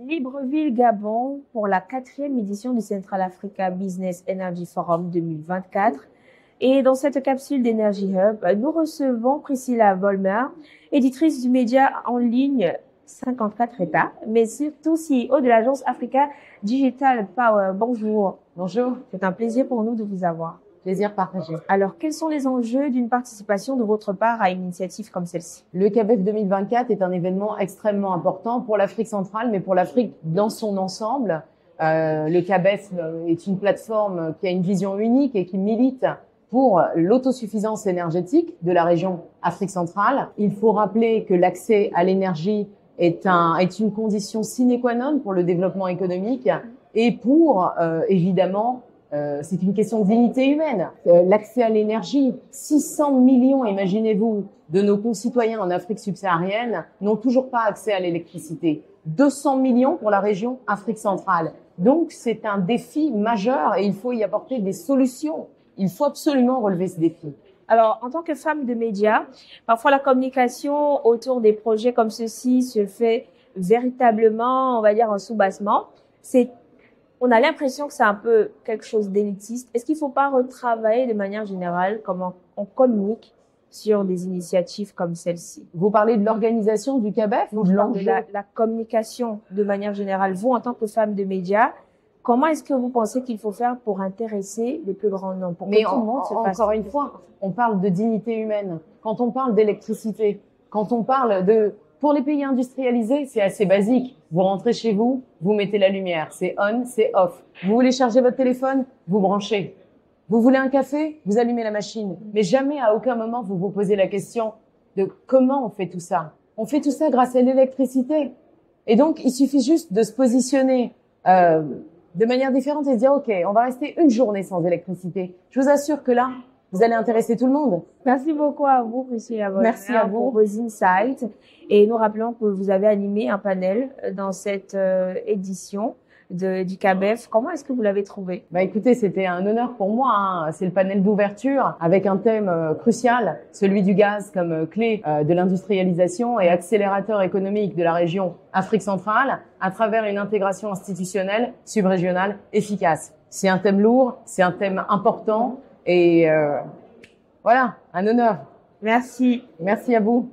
Libreville, Gabon, pour la 4e édition du Central Africa Business Energy Forum 2024. Et dans cette capsule d'Energy Hub, nous recevons Priscilla Vollmer, éditrice du média en ligne 54 États, mais surtout CEO de l'agence Africa Digital Power. Bonjour. Bonjour. C'est un plaisir pour nous de vous avoir. Plaisir partagé. Alors, quels sont les enjeux d'une participation de votre part à une initiative comme celle-ci? Le CABEF 2024 est un événement extrêmement important pour l'Afrique centrale, mais pour l'Afrique dans son ensemble. Le CABEF est une plateforme qui a une vision unique et qui milite pour l'autosuffisance énergétique de la région Afrique centrale. Il faut rappeler que l'accès à l'énergie est une condition sine qua non pour le développement économique et pour, évidemment, c'est une question de dignité humaine. L'accès à l'énergie, 600 millions, imaginez-vous, de nos concitoyens en Afrique subsaharienne n'ont toujours pas accès à l'électricité. 200 millions pour la région Afrique centrale. Donc, c'est un défi majeur et il faut y apporter des solutions. Il faut absolument relever ce défi. Alors, en tant que femme de médias, parfois la communication autour des projets comme ceci se fait véritablement, on va dire, en sous-bassement. On a l'impression que c'est un peu quelque chose d'élitiste. Est-ce qu'il ne faut pas retravailler de manière générale comment on communique sur des initiatives comme celle-ci? Vous parlez de l'organisation du CABEF ou de l'enjeu? La communication de manière générale. Vous, en tant que femme de médias, comment est-ce que vous pensez qu'il faut faire pour intéresser le plus grand nombre? Mais encore une fois, on parle de dignité humaine. Quand on parle d'électricité, quand on parle pour les pays industrialisés, c'est assez basique. Vous rentrez chez vous, vous mettez la lumière. C'est on, c'est off. Vous voulez charger votre téléphone, vous branchez. Vous voulez un café, vous allumez la machine. Mais jamais, à aucun moment, vous vous posez la question de comment on fait tout ça. On fait tout ça grâce à l'électricité. Et donc, il suffit juste de se positionner de manière différente et se dire, OK, on va rester une journée sans électricité. Je vous assure que là, vous allez intéresser tout le monde. Merci beaucoup à vous, Priscilla Vollmer. Merci à vous. Pour vos insights. Et nous rappelons que vous avez animé un panel dans cette édition du CABEF. Comment est-ce que vous l'avez trouvé? Écoutez, c'était un honneur pour moi. Hein. C'est le panel d'ouverture avec un thème crucial, celui du gaz comme clé de l'industrialisation et accélérateur économique de la région Afrique centrale à travers une intégration institutionnelle subrégionale efficace. C'est un thème lourd, c'est un thème important et voilà, un honneur. Merci. Merci à vous.